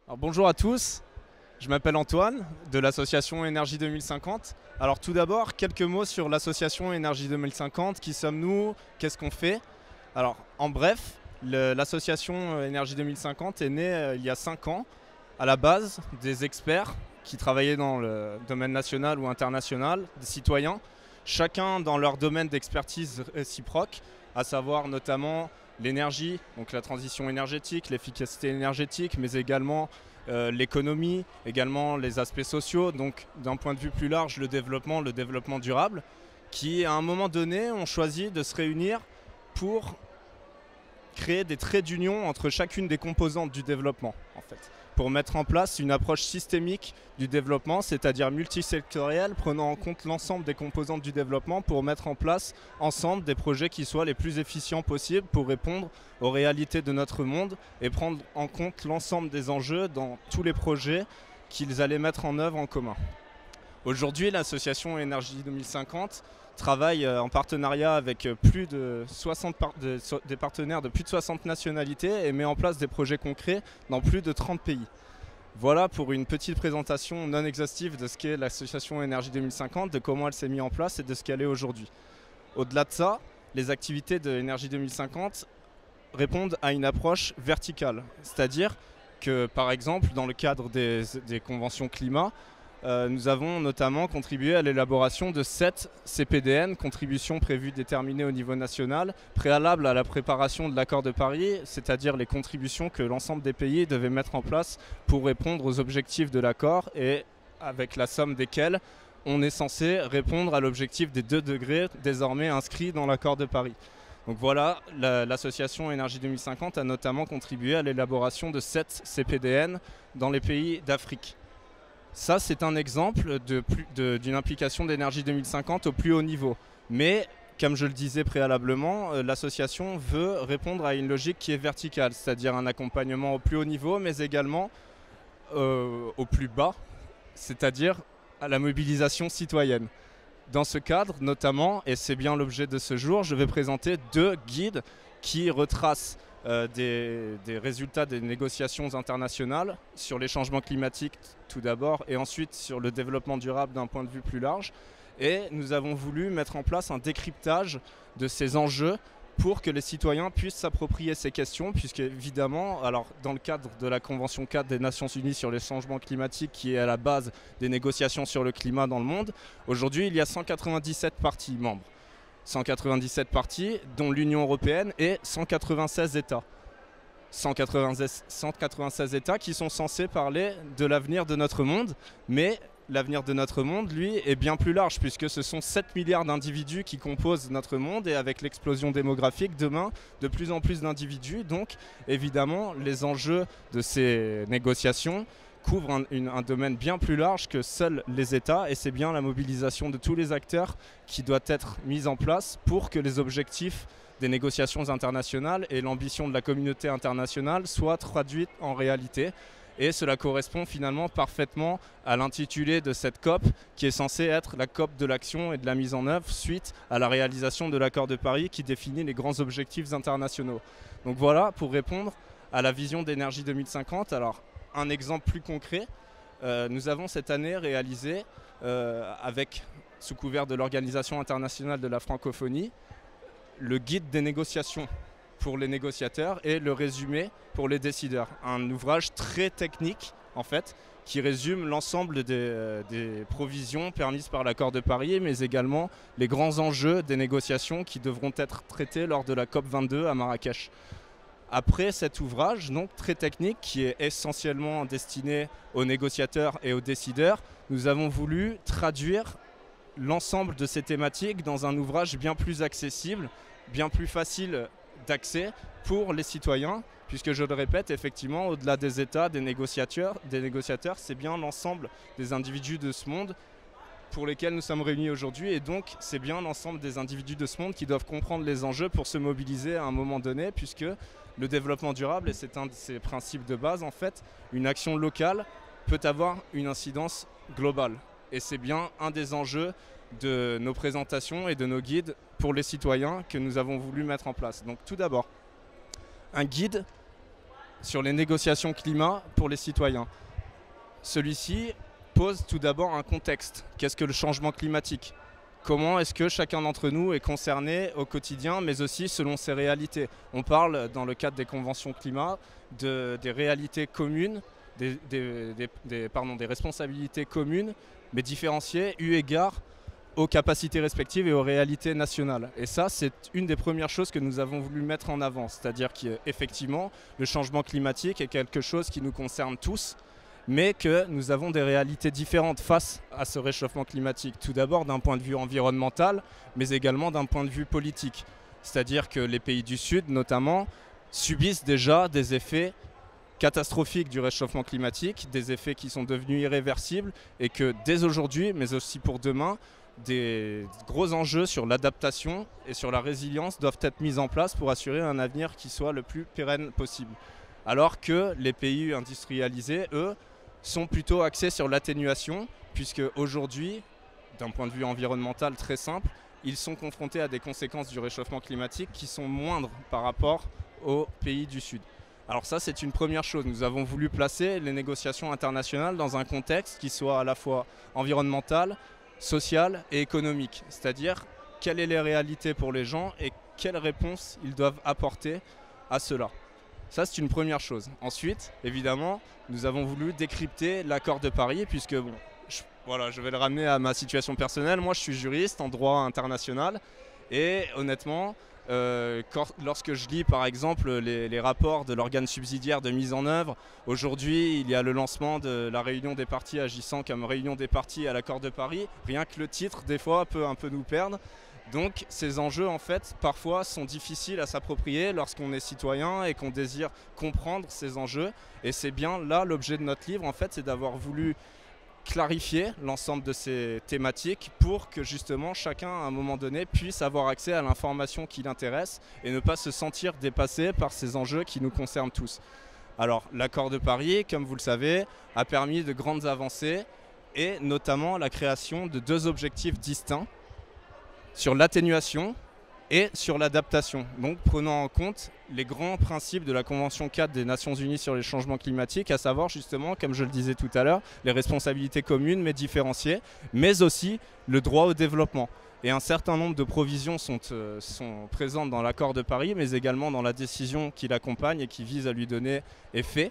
Alors, bonjour à tous, je m'appelle Antoine de l'association Énergie 2050. Alors tout d'abord, quelques mots sur l'association Énergie 2050. Qui sommes-nous? Qu'est-ce qu'on fait? Alors en bref, l'association Énergie 2050 est née il y a 5 ans à la base des experts qui travaillaient dans le domaine national ou international, des citoyens, chacun dans leur domaine d'expertise réciproque, à savoir notamment l'énergie, donc la transition énergétique, l'efficacité énergétique, mais également l'économie, également les aspects sociaux, donc d'un point de vue plus large, le développement durable, qui à un moment donné ont choisi de se réunir pour créer des traits d'union entre chacune des composantes du développement, en fait, pour mettre en place une approche systémique du développement, c'est-à-dire multisectorielle, prenant en compte l'ensemble des composantes du développement pour mettre en place ensemble des projets qui soient les plus efficients possibles pour répondre aux réalités de notre monde et prendre en compte l'ensemble des enjeux dans tous les projets qu'ils allaient mettre en œuvre en commun. Aujourd'hui, l'association Énergie 2050 travaille en partenariat avec des partenaires de plus de 60 nationalités et met en place des projets concrets dans plus de 30 pays. Voilà pour une petite présentation non exhaustive de ce qu'est l'association Énergie 2050, de comment elle s'est mise en place et de ce qu'elle est aujourd'hui. Au-delà de ça, les activités de Énergie 2050 répondent à une approche verticale, c'est-à-dire que par exemple dans le cadre des conventions climat, nous avons notamment contribué à l'élaboration de 7 CPDN, contributions prévues déterminées au niveau national, préalables à la préparation de l'accord de Paris, c'est-à-dire les contributions que l'ensemble des pays devaient mettre en place pour répondre aux objectifs de l'accord et avec la somme desquels on est censé répondre à l'objectif des 2 degrés désormais inscrit dans l'accord de Paris. Donc voilà, l'association Énergie 2050 a notamment contribué à l'élaboration de 7 CPDN dans les pays d'Afrique. Ça, c'est un exemple d'une implication d'Énergie 2050 au plus haut niveau. Mais, comme je le disais préalablement, l'association veut répondre à une logique qui est verticale, c'est-à-dire un accompagnement au plus haut niveau, mais également au plus bas, c'est-à-dire à la mobilisation citoyenne. Dans ce cadre, notamment, et c'est bien l'objet de ce jour, je vais présenter 2 guides qui retracent des résultats des négociations internationales sur les changements climatiques tout d'abord et ensuite sur le développement durable d'un point de vue plus large. Et nous avons voulu mettre en place un décryptage de ces enjeux pour que les citoyens puissent s'approprier ces questions, puisque évidemment, alors dans le cadre de la Convention 4 des Nations Unies sur les changements climatiques qui est à la base des négociations sur le climat dans le monde, aujourd'hui il y a 197 parties membres. 197 parties, dont l'Union européenne et 196 États. 196 États qui sont censés parler de l'avenir de notre monde, mais l'avenir de notre monde, lui, est bien plus large, puisque ce sont 7 milliards d'individus qui composent notre monde, et avec l'explosion démographique, demain, de plus en plus d'individus. Donc, évidemment, les enjeux de ces négociations couvre un domaine bien plus large que seuls les États, et c'est bien la mobilisation de tous les acteurs qui doit être mise en place pour que les objectifs des négociations internationales et l'ambition de la communauté internationale soient traduites en réalité. Et cela correspond finalement parfaitement à l'intitulé de cette COP, qui est censée être la COP de l'action et de la mise en œuvre suite à la réalisation de l'accord de Paris qui définit les grands objectifs internationaux. Donc voilà, pour répondre à la vision d'Énergie 2050. Alors, un exemple plus concret, nous avons cette année réalisé, sous couvert de l'Organisation internationale de la francophonie, le guide des négociations pour les négociateurs et le résumé pour les décideurs. Un ouvrage très technique, en fait, qui résume l'ensemble des provisions permises par l'accord de Paris, mais également les grands enjeux des négociations qui devront être traités lors de la COP 22 à Marrakech. Après cet ouvrage, donc très technique, qui est essentiellement destiné aux négociateurs et aux décideurs, nous avons voulu traduire l'ensemble de ces thématiques dans un ouvrage bien plus accessible, bien plus facile d'accès pour les citoyens, puisque je le répète, effectivement, au-delà des États, des négociateurs, c'est bien l'ensemble des individus de ce monde pour lesquels nous sommes réunis aujourd'hui, et donc c'est bien l'ensemble des individus de ce monde qui doivent comprendre les enjeux pour se mobiliser à un moment donné, puisque le développement durable, et c'est un de ses principes de base en fait, une action locale peut avoir une incidence globale. Et c'est bien un des enjeux de nos présentations et de nos guides pour les citoyens que nous avons voulu mettre en place. Donc tout d'abord, un guide sur les négociations climat pour les citoyens. Celui-ci pose tout d'abord un contexte. Qu'est-ce que le changement climatique ? Comment est-ce que chacun d'entre nous est concerné au quotidien, mais aussi selon ses réalités ? On parle, dans le cadre des conventions climat, des réalités communes, des responsabilités communes, mais différenciées eu égard aux capacités respectives et aux réalités nationales. Et ça, c'est une des premières choses que nous avons voulu mettre en avant. C'est-à-dire qu'effectivement, le changement climatique est quelque chose qui nous concerne tous, mais que nous avons des réalités différentes face à ce réchauffement climatique. Tout d'abord d'un point de vue environnemental, mais également d'un point de vue politique. C'est-à-dire que les pays du Sud, notamment, subissent déjà des effets catastrophiques du réchauffement climatique, des effets qui sont devenus irréversibles, et que dès aujourd'hui, mais aussi pour demain, des gros enjeux sur l'adaptation et sur la résilience doivent être mis en place pour assurer un avenir qui soit le plus pérenne possible. Alors que les pays industrialisés, eux, sont plutôt axés sur l'atténuation, puisque aujourd'hui, d'un point de vue environnemental très simple, ils sont confrontés à des conséquences du réchauffement climatique qui sont moindres par rapport aux pays du Sud. Alors ça, c'est une première chose. Nous avons voulu placer les négociations internationales dans un contexte qui soit à la fois environnemental, social et économique. C'est-à-dire, quelle est les réalités pour les gens et quelles réponses ils doivent apporter à cela. Ça, c'est une première chose. Ensuite, évidemment, nous avons voulu décrypter l'accord de Paris, puisque, bon, je vais le ramener à ma situation personnelle. Moi, je suis juriste en droit international, et honnêtement, lorsque je lis, par exemple, les rapports de l'organe subsidiaire de mise en œuvre, aujourd'hui, il y a le lancement de la réunion des parties agissant comme réunion des parties à l'accord de Paris. Rien que le titre, des fois, peut un peu nous perdre. Donc ces enjeux, en fait, parfois sont difficiles à s'approprier lorsqu'on est citoyen et qu'on désire comprendre ces enjeux. Et c'est bien là l'objet de notre livre, en fait, c'est d'avoir voulu clarifier l'ensemble de ces thématiques pour que justement chacun, à un moment donné, puisse avoir accès à l'information qui l'intéresse et ne pas se sentir dépassé par ces enjeux qui nous concernent tous. Alors l'accord de Paris, comme vous le savez, a permis de grandes avancées et notamment la création de 2 objectifs distincts sur l'atténuation et sur l'adaptation. Donc prenant en compte les grands principes de la Convention 4 des Nations Unies sur les changements climatiques, à savoir justement, comme je le disais tout à l'heure, les responsabilités communes mais différenciées, mais aussi le droit au développement. Et un certain nombre de provisions sont présentes dans l'accord de Paris, mais également dans la décision qui l'accompagne et qui vise à lui donner effet.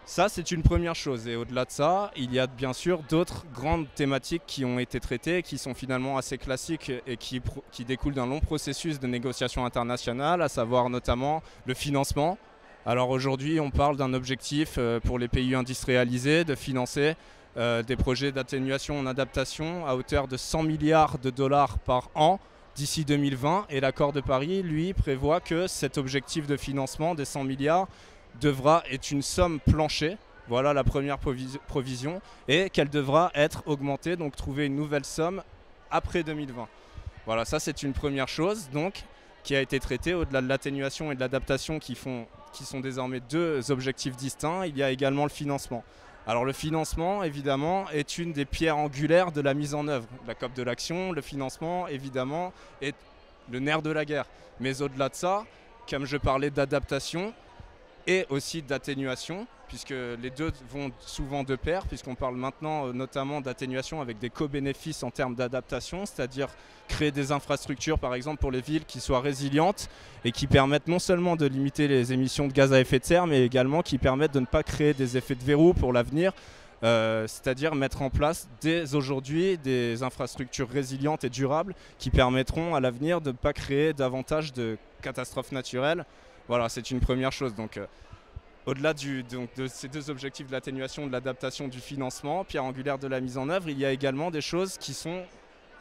Ça, c'est une première chose. Et au-delà de ça, il y a bien sûr d'autres grandes thématiques qui ont été traitées, qui sont finalement assez classiques et qui découlent d'un long processus de négociation internationale, à savoir notamment le financement. Alors aujourd'hui, on parle d'un objectif pour les pays industrialisés de financer des projets d'atténuation en adaptation à hauteur de 100 milliards de dollars par an d'ici 2020. Et l'accord de Paris, lui, prévoit que cet objectif de financement des 100 milliards est une somme plancher, voilà la première provision, et qu'elle devra être augmentée, donc trouver une nouvelle somme après 2020. Voilà, ça c'est une première chose donc, qui a été traitée au-delà de l'atténuation et de l'adaptation qui sont désormais 2 objectifs distincts. Il y a également le financement. Alors le financement, évidemment, est une des pierres angulaires de la mise en œuvre. La COP de l'action, le financement, évidemment, est le nerf de la guerre. Mais au-delà de ça, comme je parlais d'adaptation, et aussi d'atténuation, puisque les deux vont souvent de pair, puisqu'on parle maintenant notamment d'atténuation avec des co-bénéfices en termes d'adaptation, c'est-à-dire créer des infrastructures, par exemple pour les villes, qui soient résilientes et qui permettent non seulement de limiter les émissions de gaz à effet de serre, mais également qui permettent de ne pas créer des effets de verrou pour l'avenir, c'est-à-dire mettre en place dès aujourd'hui des infrastructures résilientes et durables qui permettront à l'avenir de ne pas créer davantage de catastrophes naturelles. Voilà, c'est une première chose. Donc, au-delà de ces 2 objectifs de l'atténuation, de l'adaptation, du financement, pierre angulaire de la mise en œuvre, il y a également des choses qui sont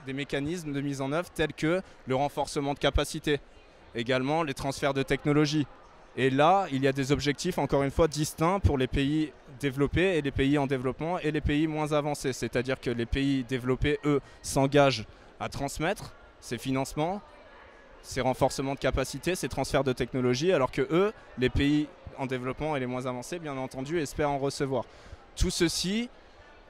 des mécanismes de mise en œuvre tels que le renforcement de capacité, également les transferts de technologie. Et là, il y a des objectifs, encore une fois, distincts pour les pays développés et les pays en développement et les pays moins avancés. C'est-à-dire que les pays développés, eux, s'engagent à transmettre ces financements, ces renforcements de capacité, ces transferts de technologie, alors que eux, les pays en développement et les moins avancés, bien entendu, espèrent en recevoir. Tout ceci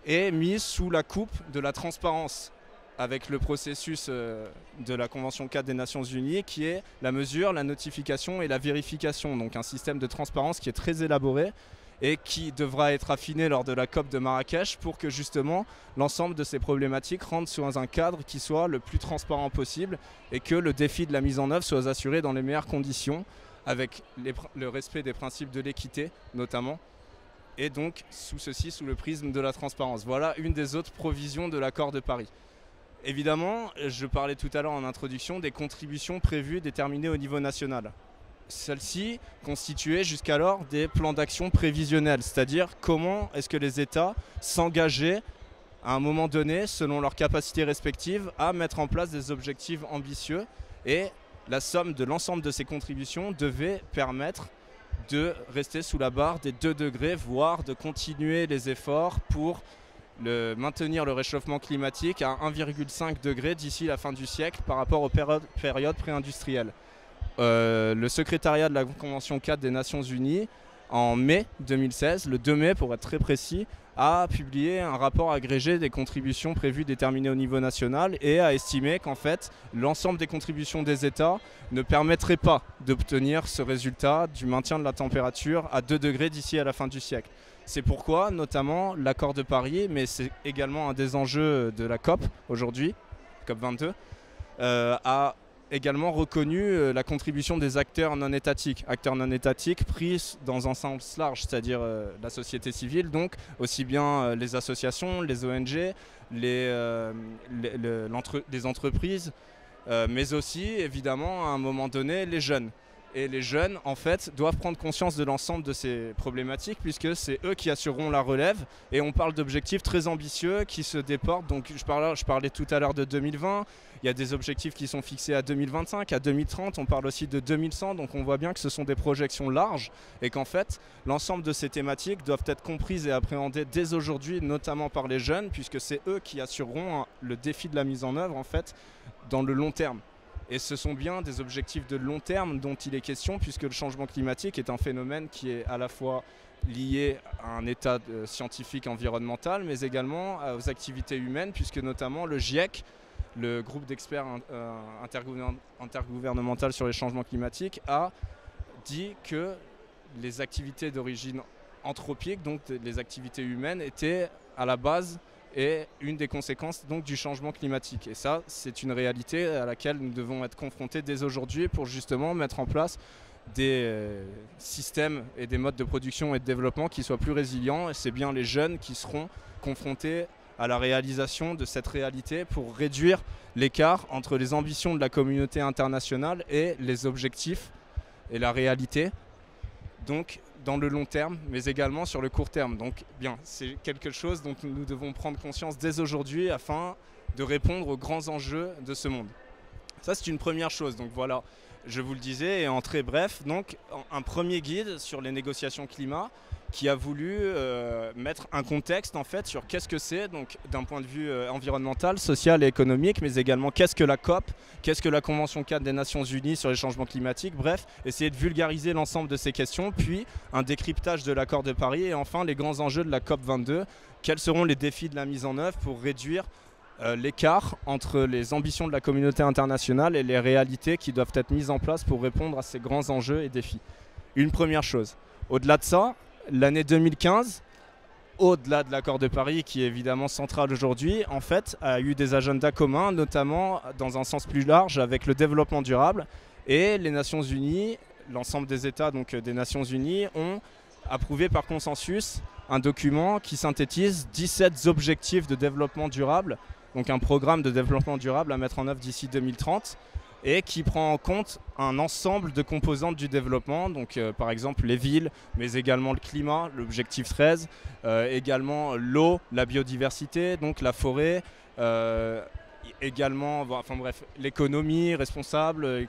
est mis sous la coupe de la transparence avec le processus de la Convention cadre des Nations Unies qui est la mesure, la notification et la vérification. Donc un système de transparence qui est très élaboré et qui devra être affiné lors de la COP de Marrakech pour que justement l'ensemble de ces problématiques rentrent sur un cadre qui soit le plus transparent possible et que le défi de la mise en œuvre soit assuré dans les meilleures conditions avec le respect des principes de l'équité notamment. Et donc sous le prisme de la transparence. Voilà une des autres provisions de l'accord de Paris. Évidemment, je parlais tout à l'heure en introduction des contributions prévues déterminées au niveau national. Celles-ci constituaient jusqu'alors des plans d'action prévisionnels, c'est-à-dire comment est-ce que les États s'engageaient à un moment donné, selon leurs capacités respectives, à mettre en place des objectifs ambitieux. Et la somme de l'ensemble de ces contributions devait permettre de rester sous la barre des 2 degrés, voire de continuer les efforts pour maintenir le réchauffement climatique à 1,5 degré d'ici la fin du siècle par rapport aux périodes pré-industrielles. Le secrétariat de la Convention cadre des Nations Unies, en mai 2016, le 2 mai pour être très précis, a publié un rapport agrégé des contributions prévues déterminées au niveau national et a estimé qu'en fait l'ensemble des contributions des États ne permettrait pas d'obtenir ce résultat du maintien de la température à 2 degrés d'ici à la fin du siècle. C'est pourquoi notamment l'accord de Paris, mais c'est également un des enjeux de la COP aujourd'hui, COP 22, a également reconnu la contribution des acteurs non étatiques pris dans un sens large, c'est-à-dire la société civile, donc aussi bien les associations, les ONG, les entreprises, mais aussi évidemment à un moment donné les jeunes. Et les jeunes, en fait, doivent prendre conscience de l'ensemble de ces problématiques puisque c'est eux qui assureront la relève. Et on parle d'objectifs très ambitieux qui se déportent. Donc je parlais tout à l'heure de 2020. Il y a des objectifs qui sont fixés à 2025, à 2030. On parle aussi de 2100. Donc on voit bien que ce sont des projections larges et qu'en fait, l'ensemble de ces thématiques doivent être comprises et appréhendées dès aujourd'hui, notamment par les jeunes, puisque c'est eux qui assureront le défi de la mise en œuvre, en fait, dans le long terme. Et ce sont bien des objectifs de long terme dont il est question, puisque le changement climatique est un phénomène qui est à la fois lié à un état scientifique environnemental, mais également aux activités humaines, puisque notamment le GIEC, le groupe d'experts intergouvernemental sur les changements climatiques, a dit que les activités d'origine anthropique, donc les activités humaines, étaient à la base et une des conséquences donc du changement climatique. Et ça, c'est une réalité à laquelle nous devons être confrontés dès aujourd'hui pour justement mettre en place des systèmes et des modes de production et de développement qui soient plus résilients. Et c'est bien les jeunes qui seront confrontés à la réalisation de cette réalité pour réduire l'écart entre les ambitions de la communauté internationale et les objectifs et la réalité. Donc, dans le long terme, mais également sur le court terme. Donc, bien, c'est quelque chose dont nous devons prendre conscience dès aujourd'hui afin de répondre aux grands enjeux de ce monde. Ça, c'est une première chose. Donc voilà, je vous le disais, et en très bref, donc un premier guide sur les négociations climat qui a voulu mettre un contexte en fait sur qu'est-ce que c'est donc d'un point de vue environnemental, social et économique, mais également qu'est-ce que la COP, qu'est-ce que la Convention cadre des Nations Unies sur les changements climatiques, bref, essayer de vulgariser l'ensemble de ces questions, puis un décryptage de l'accord de Paris et enfin les grands enjeux de la COP 22, quels seront les défis de la mise en œuvre pour réduire l'écart entre les ambitions de la communauté internationale et les réalités qui doivent être mises en place pour répondre à ces grands enjeux et défis. Une première chose. Au-delà de ça, l'année 2015, au-delà de l'accord de Paris qui est évidemment central aujourd'hui, en fait, a eu des agendas communs, notamment dans un sens plus large avec le développement durable. Et les Nations Unies, l'ensemble des États donc, des Nations Unies ont approuvé par consensus un document qui synthétise 17 objectifs de développement durable, donc un programme de développement durable à mettre en œuvre d'ici 2030 et qui prend en compte un ensemble de composantes du développement, donc par exemple les villes, mais également le climat, l'objectif 13, également l'eau, la biodiversité, donc la forêt, également, enfin bref, l'économie responsable,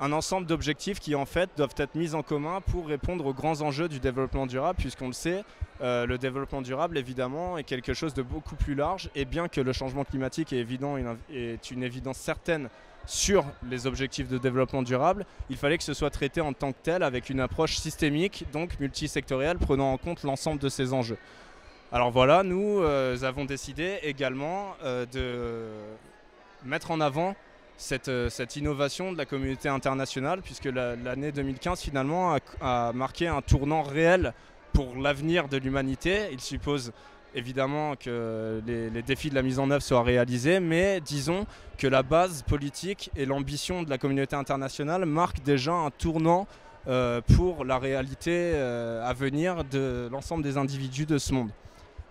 un ensemble d'objectifs qui en fait doivent être mis en commun pour répondre aux grands enjeux du développement durable, puisqu'on le sait, le développement durable évidemment est quelque chose de beaucoup plus large, et bien que le changement climatique est une évidence certaine sur les objectifs de développement durable, il fallait que ce soit traité en tant que tel avec une approche systémique, donc multisectorielle, prenant en compte l'ensemble de ces enjeux. Alors voilà, nous avons décidé également de mettre en avant cette innovation de la communauté internationale, puisque l'année 2015 finalement a marqué un tournant réel pour l'avenir de l'humanité. Il suppose évidemment que les défis de la mise en œuvre soient réalisés, mais disons que la base politique et l'ambition de la communauté internationale marquent déjà un tournant pour la réalité à venir de l'ensemble des individus de ce monde.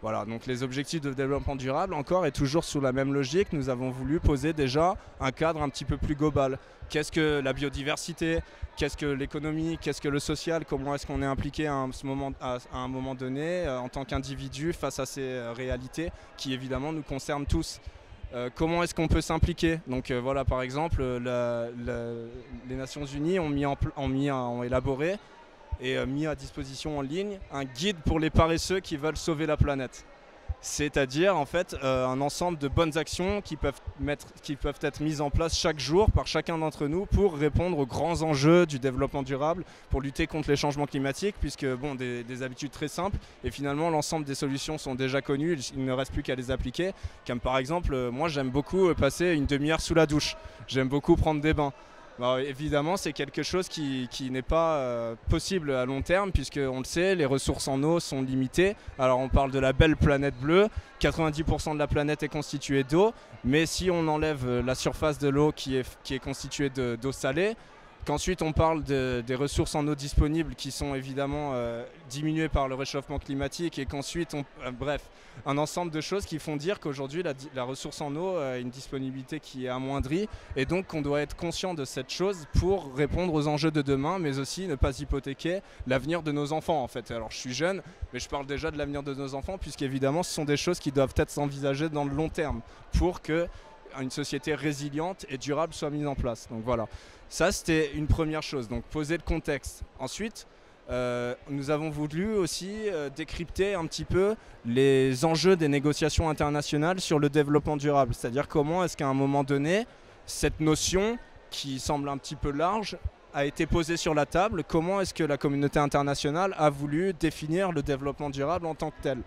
Voilà, donc les objectifs de développement durable, encore et toujours sous la même logique, nous avons voulu poser déjà un cadre un petit peu plus global. Qu'est-ce que la biodiversité? Qu'est-ce que l'économie? Qu'est-ce que le social? Comment est-ce qu'on est impliqué à un moment donné en tant qu'individu face à ces réalités qui évidemment nous concernent tous? Comment est-ce qu'on peut s'impliquer? Donc voilà, par exemple, les Nations Unies ont élaboré et mis à disposition en ligne un guide pour les paresseux qui veulent sauver la planète. C'est-à-dire en fait un ensemble de bonnes actions qui peuvent être mises en place chaque jour par chacun d'entre nous pour répondre aux grands enjeux du développement durable, pour lutter contre les changements climatiques, puisque bon, des habitudes très simples et finalement l'ensemble des solutions sont déjà connues, il ne reste plus qu'à les appliquer. Comme par exemple, moi j'aime beaucoup passer une demi-heure sous la douche, j'aime beaucoup prendre des bains. Alors, évidemment, c'est quelque chose qui n'est pas possible à long terme, puisque on le sait, les ressources en eau sont limitées. Alors on parle de la belle planète bleue, 90% de la planète est constituée d'eau, mais si on enlève la surface de l'eau qui est constituée d'eau salée, qu'ensuite on parle des ressources en eau disponibles qui sont évidemment diminuées par le réchauffement climatique, et qu'ensuite, bref, un ensemble de choses qui font dire qu'aujourd'hui la ressource en eau a une disponibilité qui est amoindrie, et donc qu'on doit être conscient de cette chose pour répondre aux enjeux de demain, mais aussi ne pas hypothéquer l'avenir de nos enfants en fait. Alors je suis jeune, mais je parle déjà de l'avenir de nos enfants, puisqu'évidemment ce sont des choses qui doivent être envisagées dans le long terme pour que une société résiliente et durable soit mise en place. Donc voilà, ça c'était une première chose, donc poser le contexte. Ensuite, nous avons voulu aussi décrypter un petit peu les enjeux des négociations internationales sur le développement durable, c'est-à-dire comment est-ce qu'à un moment donné, cette notion qui semble un petit peu large a été posée sur la table, comment est-ce que la communauté internationale a voulu définir le développement durable en tant que tel.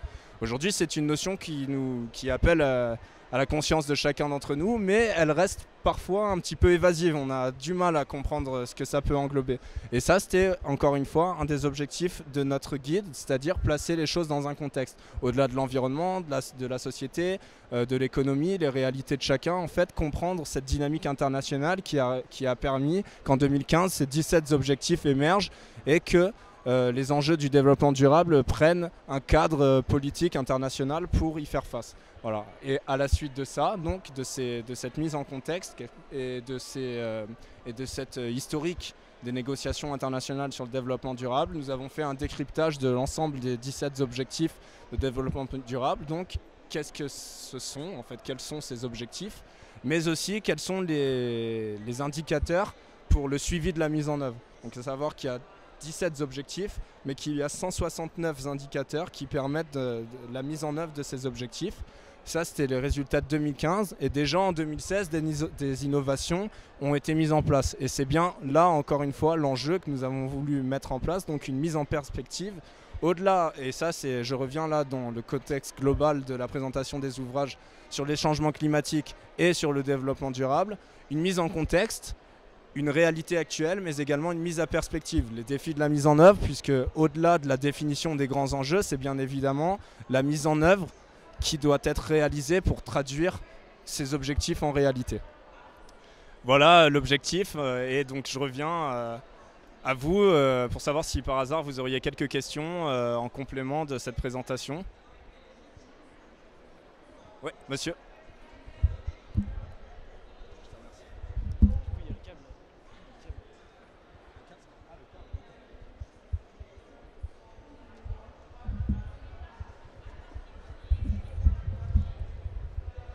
Aujourd'hui, c'est une notion qui appelle à la conscience de chacun d'entre nous, mais elle reste parfois un petit peu évasive. On a du mal à comprendre ce que ça peut englober. Et ça, c'était encore une fois un des objectifs de notre guide, c'est-à-dire placer les choses dans un contexte. Au-delà de l'environnement, de la société, de l'économie, les réalités de chacun, en fait, comprendre cette dynamique internationale qui a permis qu'en 2015, ces 17 objectifs émergent et que les enjeux du développement durable prennent un cadre politique international pour y faire face. Voilà. Et à la suite de ça, donc de cette mise en contexte et de cette historique des négociations internationales sur le développement durable, nous avons fait un décryptage de l'ensemble des 17 objectifs de développement durable. Donc, qu'est-ce que ce sont, en fait, quels sont ces objectifs, mais aussi quels sont les indicateurs pour le suivi de la mise en œuvre. Donc, à savoir qu'il y a 17 objectifs, mais qu'il y a 169 indicateurs qui permettent de la mise en œuvre de ces objectifs. Ça, c'était les résultats de 2015. Et déjà en 2016, des innovations ont été mises en place. Et c'est bien là, encore une fois, l'enjeu que nous avons voulu mettre en place, donc une mise en perspective. Au-delà, et ça, je reviens là dans le contexte global de la présentation des ouvrages sur les changements climatiques et sur le développement durable, une mise en contexte, une réalité actuelle, mais également une mise à perspective. Les défis de la mise en œuvre, puisque au-delà de la définition des grands enjeux, c'est bien évidemment la mise en œuvre qui doit être réalisée pour traduire ces objectifs en réalité. Voilà l'objectif, et donc je reviens à vous pour savoir si par hasard vous auriez quelques questions en complément de cette présentation. Oui, monsieur.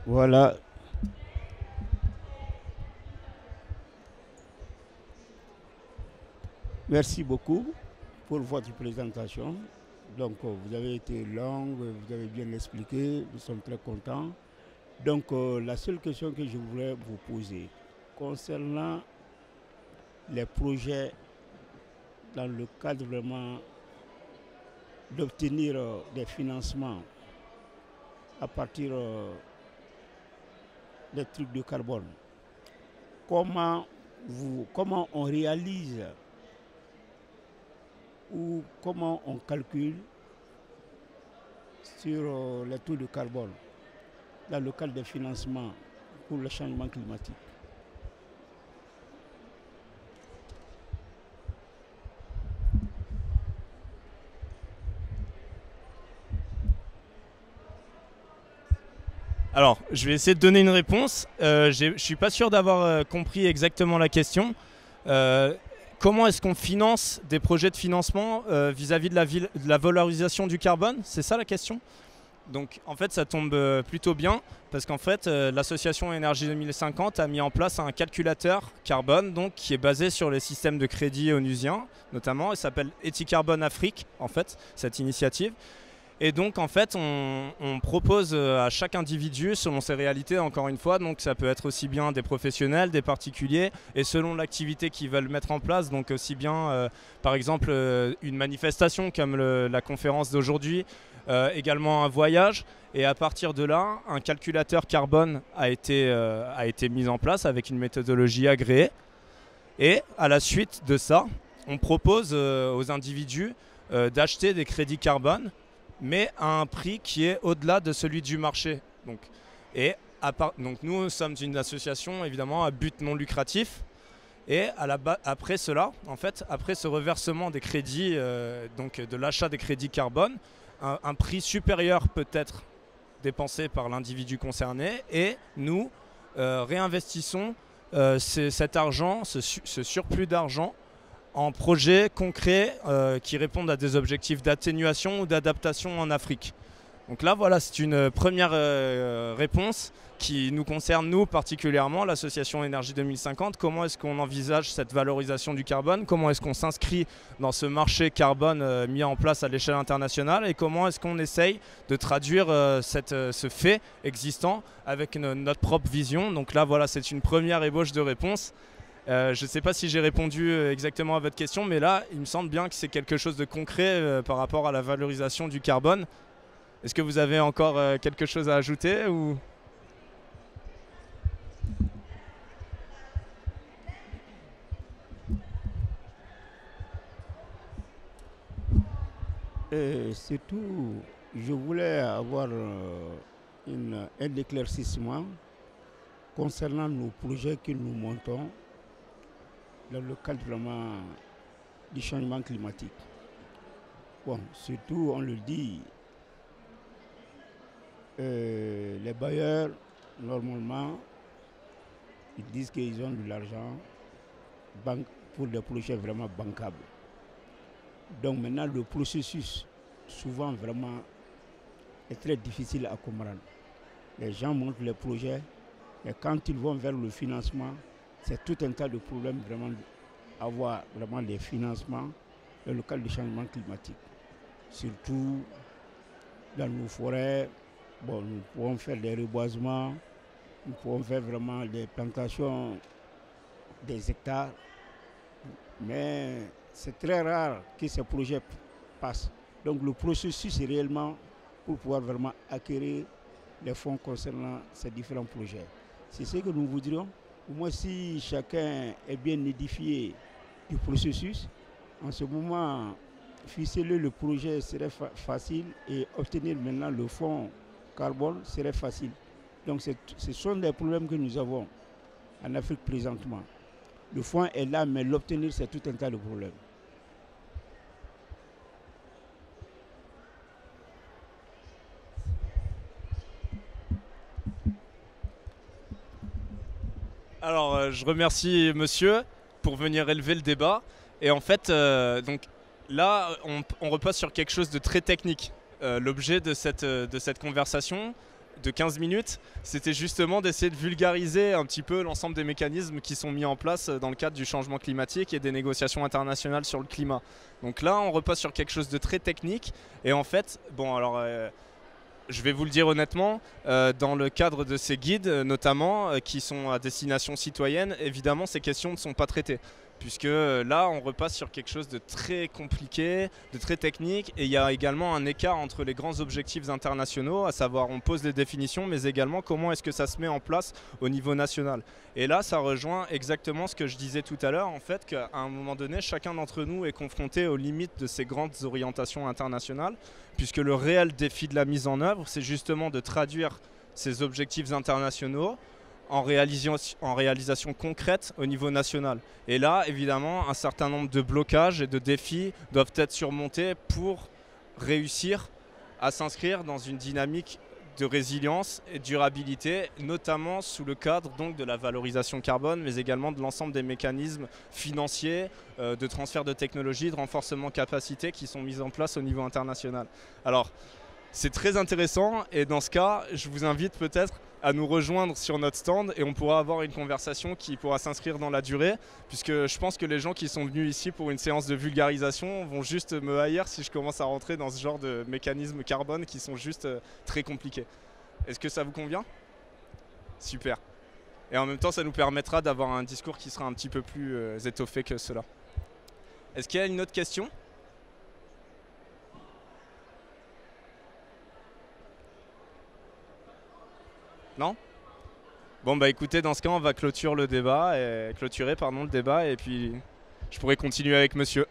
Voilà. Merci beaucoup pour votre présentation. Donc, vous avez été longue, vous avez bien expliqué, nous sommes très contents. Donc, la seule question que je voulais vous poser, concernant les projets dans le cadre vraiment d'obtenir des financements à partir des trucs de carbone. Comment on réalise ou comment on calcule sur les taux de carbone dans le cadre des financements pour le changement climatique. Alors, je vais essayer de donner une réponse. Je ne suis pas sûr d'avoir compris exactement la question. Comment est-ce qu'on finance des projets de financement vis-à-vis de la valorisation du carbone? C'est ça la question? Donc en fait ça tombe plutôt bien parce qu'en fait l'association Énergie 2050 a mis en place un calculateur carbone donc, qui est basé sur les systèmes de crédit onusiens notamment. Il s'appelle Eticarbone Afrique en fait cette initiative. Et donc en fait on propose à chaque individu selon ses réalités encore une fois, donc ça peut être aussi bien des professionnels, des particuliers et selon l'activité qu'ils veulent mettre en place, donc aussi bien par exemple une manifestation comme la conférence d'aujourd'hui, également un voyage, et à partir de là un calculateur carbone a été mis en place avec une méthodologie agréée et à la suite de ça on propose aux individus d'acheter des crédits carbone mais à un prix qui est au-delà de celui du marché. Donc nous sommes une association évidemment à but non lucratif et après cela, en fait, après ce reversement des crédits, donc de l'achat des crédits carbone, un prix supérieur peut être dépensé par l'individu concerné et nous réinvestissons cet argent, ce surplus d'argent en projets concrets qui répondent à des objectifs d'atténuation ou d'adaptation en Afrique. Donc là, voilà, c'est une première réponse qui nous concerne, nous, particulièrement, l'association Énergie 2050. Comment est-ce qu'on envisage cette valorisation du carbone? Comment est-ce qu'on s'inscrit dans ce marché carbone mis en place à l'échelle internationale? Et comment est-ce qu'on essaye de traduire ce fait existant avec notre propre vision? Donc là, voilà, c'est une première ébauche de réponse. Je ne sais pas si j'ai répondu exactement à votre question, mais là, il me semble bien que c'est quelque chose de concret par rapport à la valorisation du carbone. Est-ce que vous avez encore quelque chose à ajouter ou... Surtout, je voulais avoir un éclaircissement concernant nos projets que nous montons dans le cadre vraiment du changement climatique. Bon, surtout, on le dit, les bailleurs, normalement, ils disent qu'ils ont de l'argent pour des projets vraiment bancables. Donc maintenant, le processus, souvent vraiment, est très difficile à comprendre. Les gens montrent les projets, et quand ils vont vers le financement, c'est tout un tas de problèmes vraiment avoir vraiment des financements dans le cadre du changement climatique. Surtout dans nos forêts, bon, nous pouvons faire des reboisements, nous pouvons faire vraiment des plantations des hectares, mais c'est très rare que ces projets passent. Donc le processus est réellement pour pouvoir vraiment acquérir les fonds concernant ces différents projets. C'est ce que nous voudrions. Au moins, si chacun est bien édifié du processus, en ce moment, ficeler le projet serait facile et obtenir maintenant le fonds carbone serait facile. Donc, ce sont des problèmes que nous avons en Afrique présentement. Le fonds est là, mais l'obtenir, c'est tout un tas de problèmes. Alors, je remercie monsieur pour venir élever le débat. Et en fait, donc, là, on repasse sur quelque chose de très technique. L'objet de cette conversation de 15 minutes, c'était justement d'essayer de vulgariser un petit peu l'ensemble des mécanismes qui sont mis en place dans le cadre du changement climatique et des négociations internationales sur le climat. Donc là, on repasse sur quelque chose de très technique. Et en fait, bon, alors... je vais vous le dire honnêtement, dans le cadre de ces guides notamment, qui sont à destination citoyenne, évidemment ces questions ne sont pas traitées. puisque là on repasse sur quelque chose de très compliqué, de très technique, et il y a également un écart entre les grands objectifs internationaux, à savoir on pose les définitions, mais également comment est-ce que ça se met en place au niveau national. Et là ça rejoint exactement ce que je disais tout à l'heure, en fait qu'à un moment donné chacun d'entre nous est confronté aux limites de ces grandes orientations internationales, puisque le réel défi de la mise en œuvre c'est justement de traduire ces objectifs internationaux en réalisation concrète au niveau national. Et là, évidemment, un certain nombre de blocages et de défis doivent être surmontés pour réussir à s'inscrire dans une dynamique de résilience et de durabilité, notamment sous le cadre donc, de la valorisation carbone, mais également de l'ensemble des mécanismes financiers, de transfert de technologies, de renforcement de capacité qui sont mis en place au niveau international. Alors, c'est très intéressant et dans ce cas, je vous invite peut-être à nous rejoindre sur notre stand et on pourra avoir une conversation qui pourra s'inscrire dans la durée, puisque je pense que les gens qui sont venus ici pour une séance de vulgarisation vont juste me haïr si je commence à rentrer dans ce genre de mécanismes carbone qui sont juste très compliqués. Est-ce que ça vous convient ? Super. Et en même temps, ça nous permettra d'avoir un discours qui sera un petit peu plus étoffé que cela. Est-ce qu'il y a une autre question ? Non ? Bon bah écoutez, dans ce cas on va clôturer le débat et puis je pourrais continuer avec monsieur.